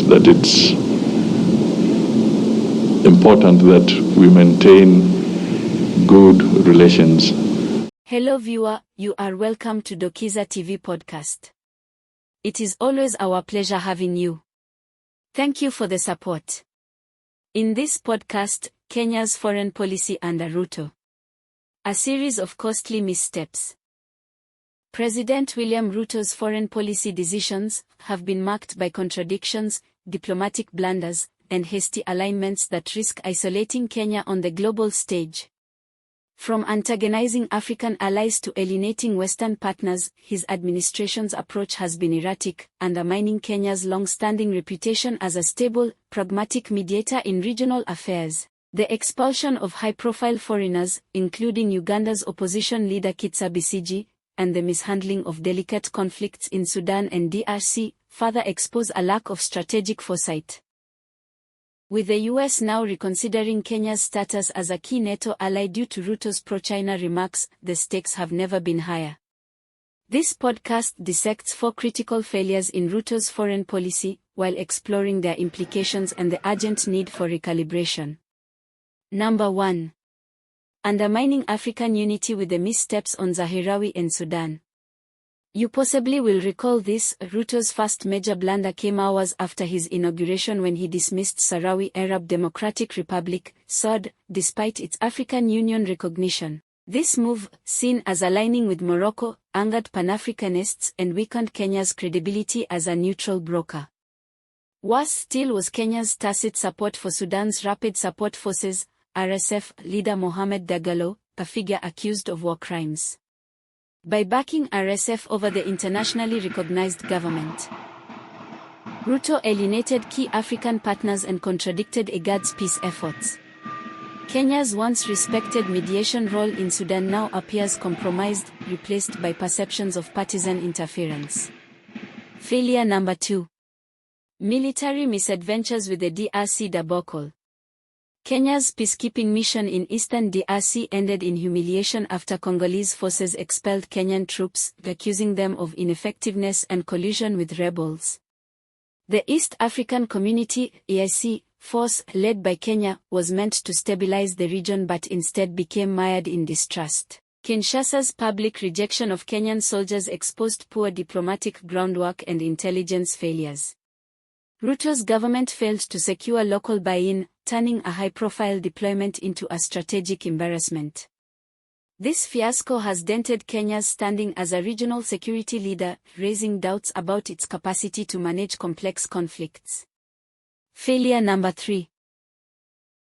that it's important that we maintain good relations. Hello viewer, you are welcome to Dokiza TV podcast. It is always our pleasure having you. Thank you for the support. In this podcast, Kenya's foreign policy under Ruto. A series of costly missteps. President William Ruto's foreign policy decisions have been marked by contradictions, diplomatic blunders, and hasty alignments that risk isolating Kenya on the global stage. From antagonizing African allies to alienating Western partners, his administration's approach has been erratic, undermining Kenya's long-standing reputation as a stable, pragmatic mediator in regional affairs. The expulsion of high-profile foreigners, including Uganda's opposition leader Kizza Besigye, and the mishandling of delicate conflicts in Sudan and DRC, further expose a lack of strategic foresight. With the US now reconsidering Kenya's status as a key NATO ally due to Ruto's pro-China remarks, the stakes have never been higher. This podcast dissects 4 critical failures in Ruto's foreign policy, while exploring their implications and the urgent need for recalibration. Number 1. Undermining African unity with the missteps on Zahirawi and Sudan. You possibly will recall this. Ruto's first major blunder came hours after his inauguration when he dismissed Sahrawi Arab Democratic Republic, SAD, despite its African Union recognition. This move, seen as aligning with Morocco, angered Pan-Africanists and weakened Kenya's credibility as a neutral broker. Worse still was Kenya's tacit support for Sudan's Rapid Support Forces, RSF, leader Mohamed Dagalo, a figure accused of war crimes. By backing RSF over the internationally recognized government, Ruto alienated key African partners and contradicted IGAD's peace efforts. Kenya's once respected mediation role in Sudan now appears compromised, replaced by perceptions of partisan interference. Failure number 2. Military misadventures with the DRC debacle. Kenya's peacekeeping mission in eastern DRC ended in humiliation after Congolese forces expelled Kenyan troops, accusing them of ineffectiveness and collusion with rebels. The East African Community (EAC) force, led by Kenya, was meant to stabilize the region but instead became mired in distrust. Kinshasa's public rejection of Kenyan soldiers exposed poor diplomatic groundwork and intelligence failures. Ruto's government failed to secure local buy-in, turning a high-profile deployment into a strategic embarrassment. This fiasco has dented Kenya's standing as a regional security leader, raising doubts about its capacity to manage complex conflicts. Failure number 3.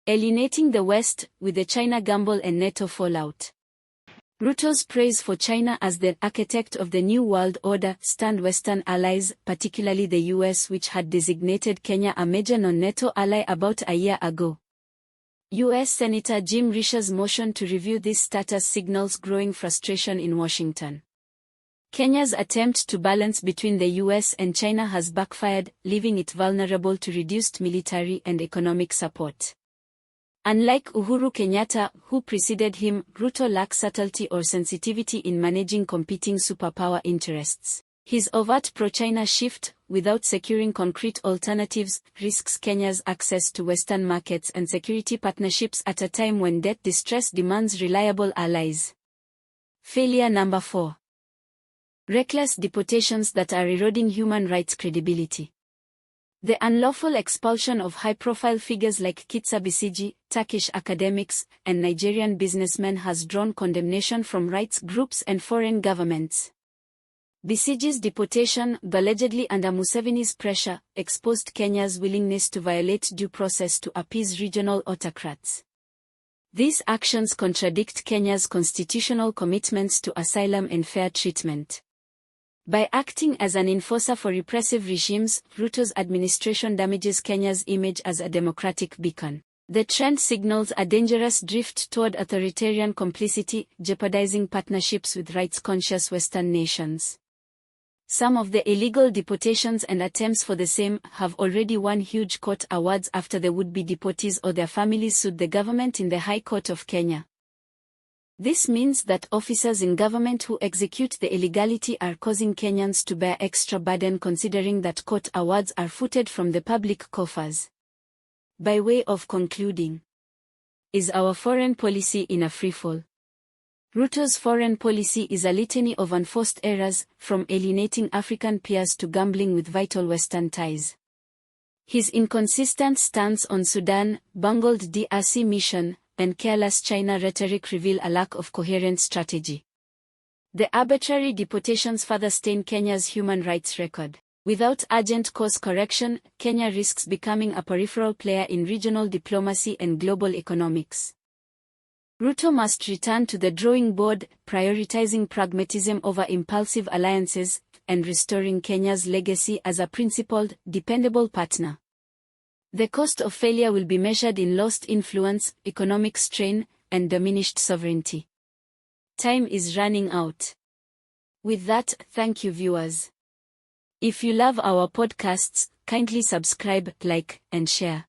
Alienating the West, with the China gamble and NATO fallout. Ruto's praise for China as the architect of the New World Order stunned Western allies, particularly the US, which had designated Kenya a major non-NATO ally about a year ago. US Senator Jim Risher's motion to review this status signals growing frustration in Washington. Kenya's attempt to balance between the US and China has backfired, leaving it vulnerable to reduced military and economic support. Unlike Uhuru Kenyatta, who preceded him, Ruto lacks subtlety or sensitivity in managing competing superpower interests. His overt pro-China shift, without securing concrete alternatives, risks Kenya's access to Western markets and security partnerships at a time when debt distress demands reliable allies. Failure number 4. Reckless deportations that are eroding human rights credibility. The unlawful expulsion of high-profile figures like Kizza Besigye, Turkish academics, and Nigerian businessmen has drawn condemnation from rights groups and foreign governments. Besigye's deportation, allegedly under Museveni's pressure, exposed Kenya's willingness to violate due process to appease regional autocrats. These actions contradict Kenya's constitutional commitments to asylum and fair treatment. By acting as an enforcer for repressive regimes, Ruto's administration damages Kenya's image as a democratic beacon. The trend signals a dangerous drift toward authoritarian complicity, jeopardizing partnerships with rights-conscious Western nations. Some of the illegal deportations and attempts for the same have already won huge court awards after the would-be deportees or their families sued the government in the High Court of Kenya. This means that officers in government who execute the illegality are causing Kenyans to bear extra burden, considering that court awards are footed from the public coffers. By way of concluding, is our foreign policy in a freefall? Ruto's foreign policy is a litany of unforced errors, from alienating African peers to gambling with vital Western ties. His inconsistent stance on Sudan, bungled DRC mission, and careless China rhetoric reveal a lack of coherent strategy. The arbitrary deportations further stain Kenya's human rights record. Without urgent course correction, Kenya risks becoming a peripheral player in regional diplomacy and global economics. Ruto must return to the drawing board, prioritizing pragmatism over impulsive alliances, and restoring Kenya's legacy as a principled, dependable partner. The cost of failure will be measured in lost influence, economic strain, and diminished sovereignty. Time is running out. With that, thank you, viewers. If you love our podcasts, kindly subscribe, like, and share.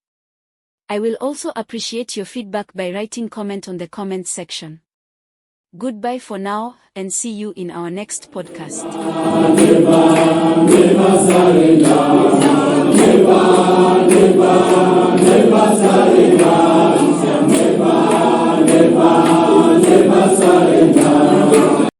I will also appreciate your feedback by writing comment on the comment section. Goodbye for now, and see you in our next podcast.